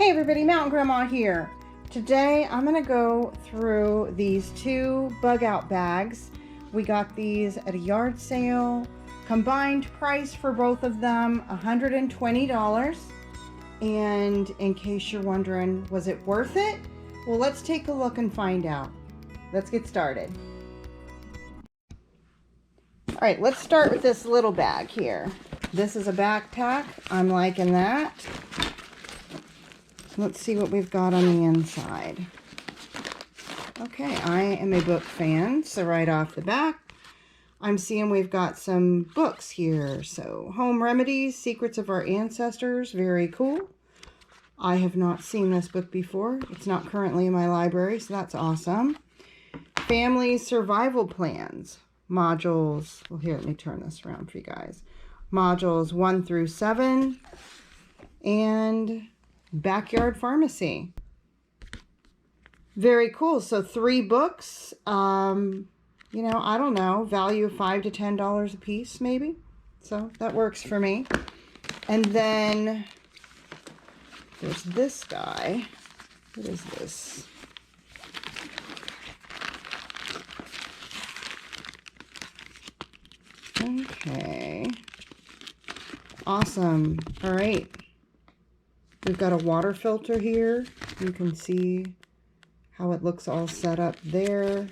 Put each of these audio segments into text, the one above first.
Hey everybody, Mtn Grandma here. Today I'm going to go through these two bug out bags. We got these at a yard sale. Combined price for both of them, $120. And in case you're wondering, was it worth it? Well, let's take a look and find out. Let's get started. All right, let's start with this little bag here. This is a backpack. I'm liking that. Let's see what we've got on the inside. Okay, I am a book fan, so right off the back, I'm seeing we've got some books here. So, Home Remedies, Secrets of Our Ancestors, very cool. I have not seen this book before. It's not currently in my library, so that's awesome. Family Survival Plans, modules. Well, here, let me turn this around for you guys. Modules 1 through 7, and Backyard Pharmacy. Very cool. So 3 books, you know, I don't know, value of $5 to $10 a piece maybe. So that works for me. And then there's this guy. What is this? Okay. Awesome. All right. We've got a water filter here. You can see how it looks all set up there.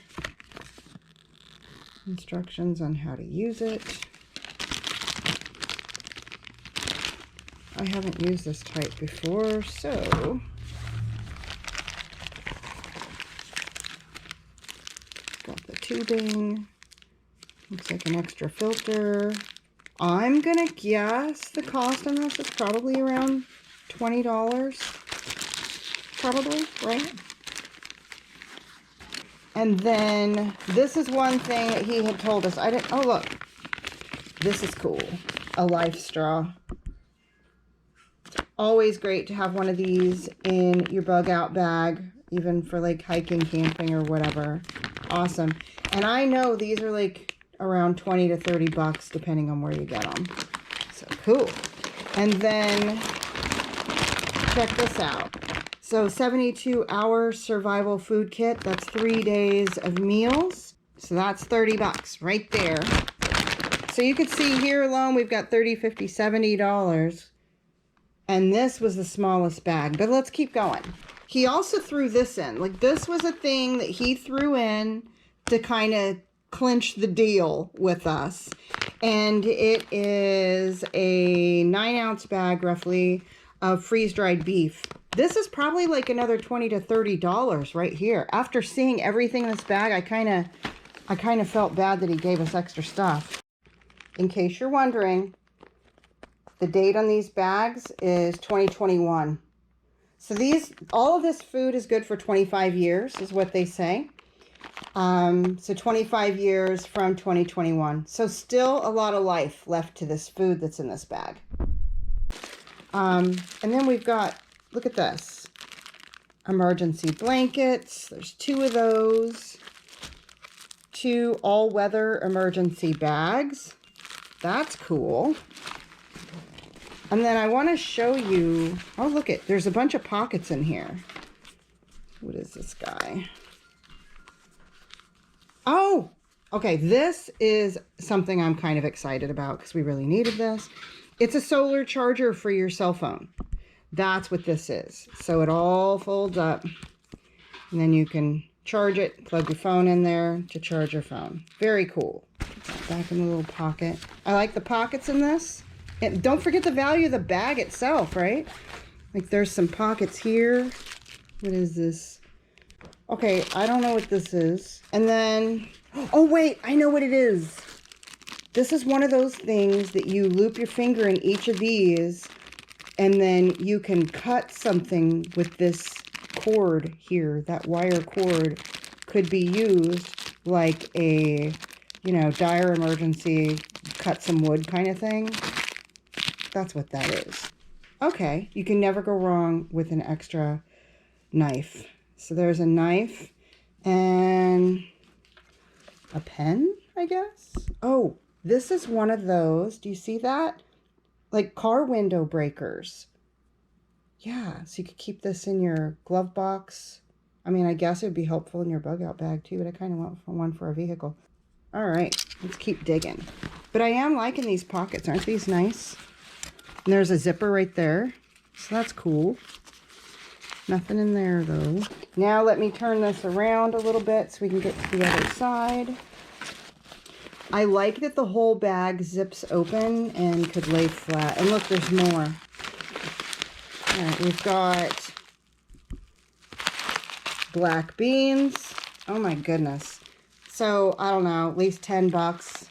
Instructions on how to use it. I haven't used this type before, so got the tubing. Looks like an extra filter. I'm gonna guess the cost on this is probably around $20, probably, right? And then this is one thing that he had told us. Oh, look, this is cool. A life straw. It's always great to have one of these in your bug out bag, even for like hiking, camping, or whatever. Awesome. And I know these are like around 20 to 30 bucks, depending on where you get them. So cool. And then check this out. So 72-hour survival food kit. That's 3 days of meals. So that's 30 bucks right there. So you can see here alone, we've got $30, $50, $70. And this was the smallest bag. But let's keep going. He also threw this in. Like, this was a thing that he threw in to kind of clinch the deal with us. And it is a 9-ounce bag, roughly, of freeze-dried beef. This is probably like another $20 to $30 right here. After seeing everything in this bag, I kind of felt bad that he gave us extra stuff. In case you're wondering, the date on these bags is 2021. So all of this food is good for 25 years, is what they say. So 25 years from 2021. So still a lot of life left to this food that's in this bag. And then we've got, look at this, emergency blankets. There's 2 of those. 2 all-weather emergency bags. That's cool. And then I want to show you, oh, look it, there's a bunch of pockets in here. What is this guy? Oh, okay, this is something I'm kind of excited about because we really needed this. It's a solar charger for your cell phone. That's what this is. So it all folds up, and then you can charge it, plug your phone in there to charge your phone. Very cool. Back in the little pocket. I like the pockets in this. And don't forget the value of the bag itself, right? Like, there's some pockets here. What is this? Okay, I don't know what this is. And then, oh wait, I know what it is. This is one of those things that you loop your finger in each of these, and then you can cut something with this cord here. That wire cord could be used like a, you know, dire emergency, cut some wood kind of thing. That's what that is. Okay, you can never go wrong with an extra knife. So there's a knife and a pen, I guess. Oh, this is one of those. Do you see that? Like car window breakers. Yeah, so you could keep this in your glove box. I mean, I guess it would be helpful in your bug out bag too, but I kind of want one for a vehicle. All right, let's keep digging. But I am liking these pockets. Aren't these nice? And there's a zipper right there, so that's cool. Nothing in there though. Now let me turn this around a little bit so we can get to the other side. I like that the whole bag zips open and could lay flat. And look, there's more. All right, we've got black beans. Oh my goodness. So, I don't know, at least 10 bucks.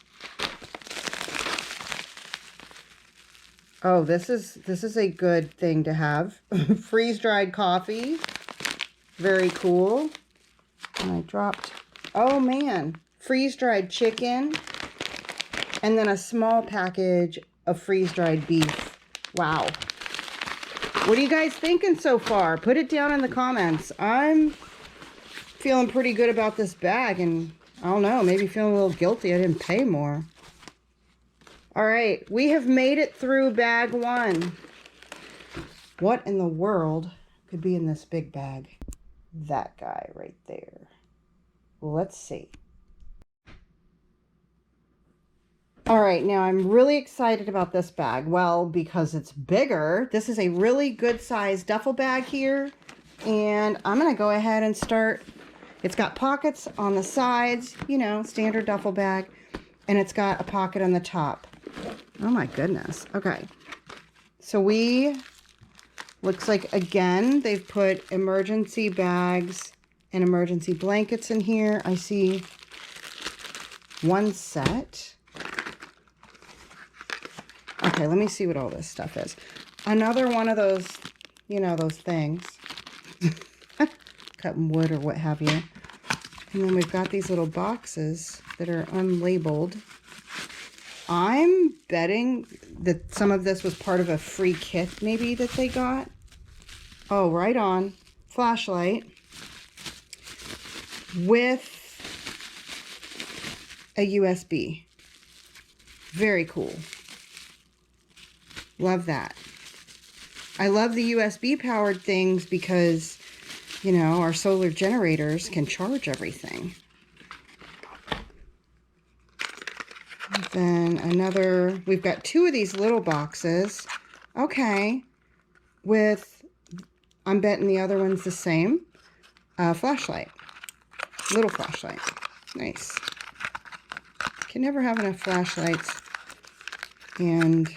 Oh, this is a good thing to have. Freeze-dried coffee. Very cool. And I dropped, oh man, freeze-dried chicken. And then a small package of freeze-dried beef. Wow. What are you guys thinking so far? Put it down in the comments. I'm feeling pretty good about this bag, and I don't know, maybe feeling a little guilty I didn't pay more. All right, we have made it through bag 1. What in the world could be in this big bag? That guy right there. Well, let's see. All right, now I'm really excited about this bag. Well, because it's bigger. This is a really good size duffel bag here. And I'm going to go ahead and start. It's got pockets on the sides, you know, standard duffel bag. And it's got a pocket on the top. Oh my goodness. Okay. So looks like, again, they've put emergency bags and emergency blankets in here. I see one set. Okay, let me see what all this stuff is. Another one of those, you know, those things. Cutting wood or what have you. And then we've got these little boxes that are unlabeled. I'm betting that some of this was part of a free kit maybe that they got. Oh, right on. Flashlight with a USB. Very cool. Love that. I love the USB powered things because, you know, our solar generators can charge everything. And then another, we've got 2 of these little boxes. Okay. With, I'm betting the other one's the same. Flashlight. Little flashlight. Nice. Can never have enough flashlights and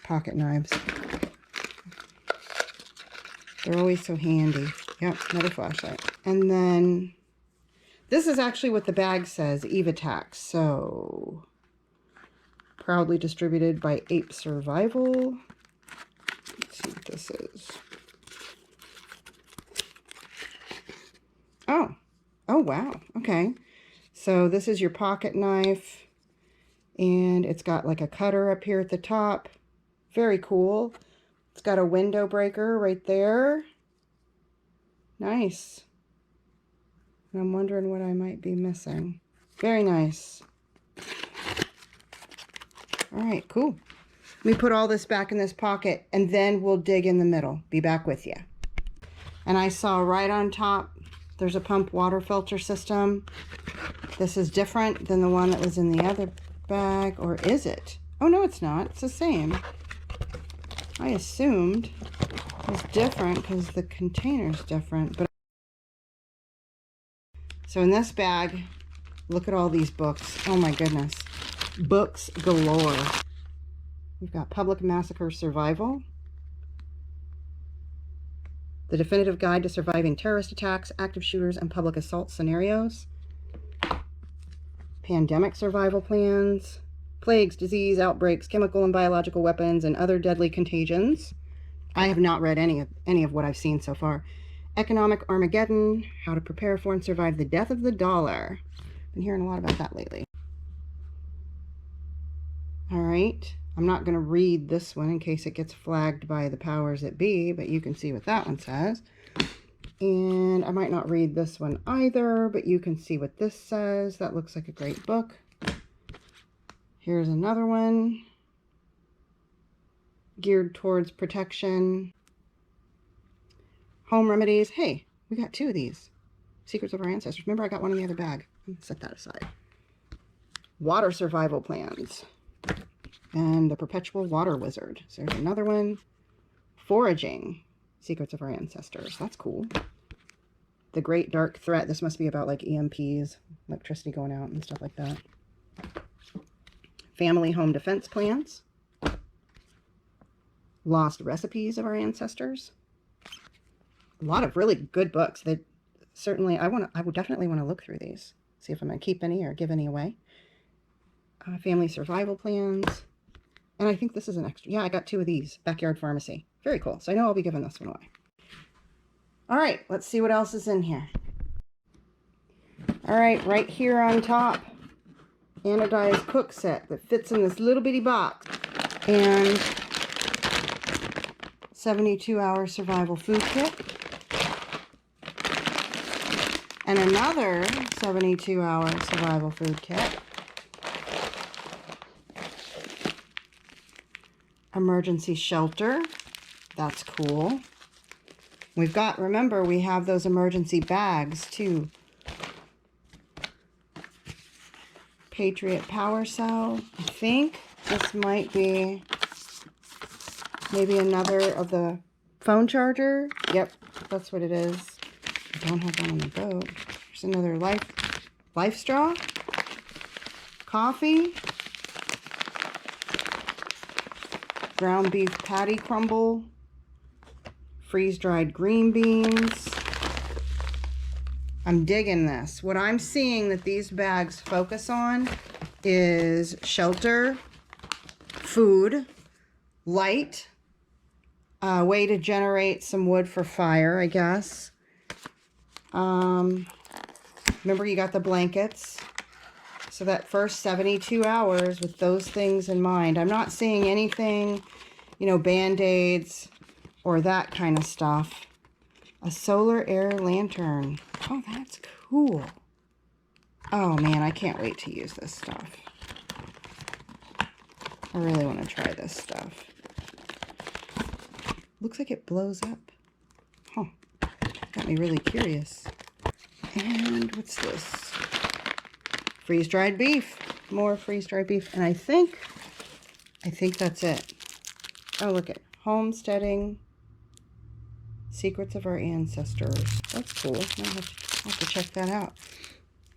pocket knives. They're always so handy. Yep, another flashlight. And then this is actually what the bag says, Evatax. So proudly distributed by Ape Survival. Let's see what this is. Oh, wow. Okay. So this is your pocket knife, and it's got like a cutter up here at the top. Very cool. It's got a window breaker right there. Nice. And I'm wondering what I might be missing. Very nice. All right, cool. Let me put all this back in this pocket, and then we'll dig in the middle. Be back with you. And I saw right on top, there's a pump water filter system. This is different than the one that was in the other bag, or is it? Oh, no, it's not. It's the same. I assumed it was different because the container's different. But so in this bag, look at all these books. Oh my goodness. Books galore. We've got Public Massacre Survival, The Definitive Guide to Surviving Terrorist Attacks, Active Shooters, and Public Assault Scenarios, Pandemic Survival Plans, Plagues, Disease, Outbreaks, Chemical and Biological Weapons, and Other Deadly Contagions. I have not read any of what I've seen so far. Economic Armageddon, How to Prepare for and Survive the Death of the Dollar. Been hearing a lot about that lately. All right. I'm not going to read this one in case it gets flagged by the powers that be, but you can see what that one says. And I might not read this one either, but you can see what this says. That looks like a great book. Here's another one geared towards protection. Home remedies. Hey, we got 2 of these. Secrets of our ancestors. Remember, I got one in the other bag. Set that aside. Water survival plans. And the perpetual water wizard. So there's another one. Foraging. Secrets of our ancestors. That's cool. The great dark threat. This must be about like EMPs, electricity going out and stuff like that. Family home defense plans. Lost recipes of our ancestors. A lot of really good books that certainly I would definitely want to look through these. See if I'm going to keep any or give any away. Family survival plans. And I think this is an extra. Yeah, I got 2 of these. Backyard pharmacy. Very cool. So I know I'll be giving this one away. All right, let's see what else is in here. All right here on top, anodized cook set that fits in this little bitty box. And 72-hour survival food kit. And another 72-hour survival food kit. Emergency shelter. That's cool. We've got, remember, we have those emergency bags too. Patriot power cell. I think this might be maybe another of the phone charger. Yep, that's what it is. I don't have one on the boat. There's another life straw. Coffee. Ground beef patty crumble. Freeze-dried green beans. I'm digging this. What I'm seeing that these bags focus on is shelter, food, light, a way to generate some wood for fire, I guess. Remember, you got the blankets. So that first 72 hours with those things in mind. I'm not seeing anything, you know, Band-Aids or that kind of stuff. A solar air lantern. Oh, that's cool. Oh man, I can't wait to use this stuff. I really want to try this stuff. Looks like it blows up. Huh. Got me really curious. And what's this? Freeze-dried beef. More freeze-dried beef. And I think that's it. Oh, look at homesteading. Secrets of our ancestors. That's cool. I'll have to check that out.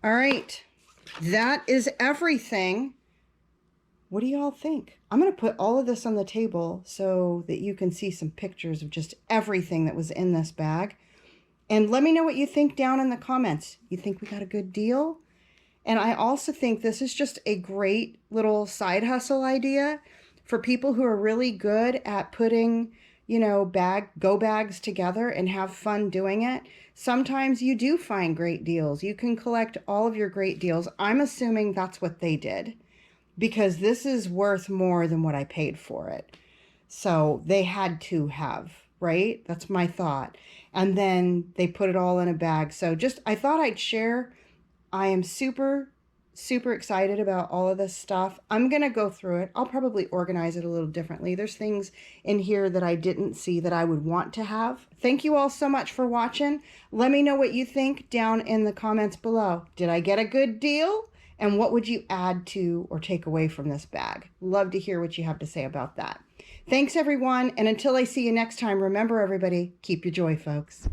All right. That is everything. What do y'all think? I'm going to put all of this on the table so that you can see some pictures of just everything that was in this bag. And let me know what you think down in the comments. You think we got a good deal? And I also think this is just a great little side hustle idea for people who are really good at putting, you know, go bags together and have fun doing it. Sometimes you do find great deals. You can collect all of your great deals. I'm assuming that's what they did because this is worth more than what I paid for it. So they had to have, right? That's my thought. And then they put it all in a bag. So I thought I'd share. I am super excited about all of this stuff. I'm going to go through it. I'll probably organize it a little differently. There's things in here that I didn't see that I would want to have. Thank you all so much for watching. Let me know what you think down in the comments below. Did I get a good deal? And what would you add to or take away from this bag? Love to hear what you have to say about that. Thanks everyone. And until I see you next time, remember everybody, keep your joy, folks.